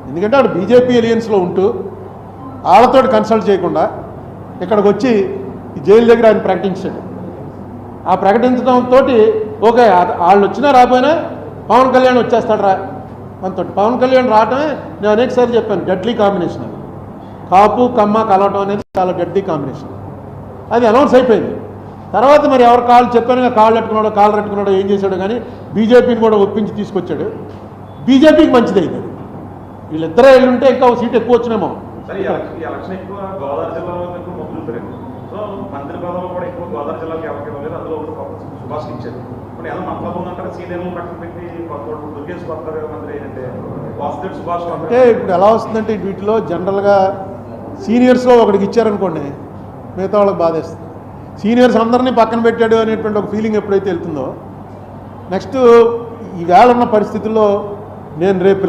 ఎందుకంటే ఆడు బీజేపీ ఎలియన్స్లో ఉంటూ వాళ్ళతో కన్సల్ట్ చేయకుండా ఇక్కడికి వచ్చి ఈ జైలు దగ్గర ఆయన ప్రకటించాడు. ఆ ప్రకటించడంతో ఓకే వాళ్ళు వచ్చినా రాకపోయినా పవన్ కళ్యాణ్ వచ్చేస్తాడు రా మనతో. పవన్ కళ్యాణ్ రావటమే నేను అనేకసారి చెప్పాను, డెడ్లీ కాంబినేషన్. అది కాపు కమ్మ కలవటం అనేది చాలా డెడ్లీ కాంబినేషన్. అది అనౌన్స్ అయిపోయింది. తర్వాత మరి ఎవరు కాళ్ళు చెప్పాను, కాళ్ళు పెట్టుకున్నాడో ఏం చేశాడో కానీ బీజేపీని కూడా ఒప్పించి తీసుకొచ్చాడు. బీజేపీకి మంచిది అయింది. వీళ్ళిద్దరే వెళ్ళుంటే ఇంకా సీట్ ఎక్కువ వచ్చినేమో. ఎలక్షన్ ఎక్కువ గోదావరి జిల్లాలో ఎక్కువ మొగ్గులు పెరిగింది. సో మంత్రి పదవులు కూడా ఎక్కువ గోదావరి జిల్లాకి ఎవరికి ఇవ్వలేదు. అందులో సుభాష్ ఇచ్చారు. ఇప్పుడు ఎలా మతలబు ఉందంటారు, సీనియర్లు పక్కన పెట్టి దుర్గేష్ కొత్త మంత్రి ఏంటంటే వాసుదేవ్ సుభాష్ అంటే ఇప్పుడు ఎలా వస్తుందంటే వీటిలో జనరల్గా సీనియర్స్లో ఒకడికి ఇచ్చారనుకోండి మిగతా వాళ్ళకి బాధేస్తుంది. సీనియర్స్ అందరినీ పక్కన పెట్టాడు అనేటువంటి ఒక ఫీలింగ్ ఎప్పుడైతే వెళ్తుందో నెక్స్ట్ ఈవేళ ఉన్న పరిస్థితుల్లో నేను రేపు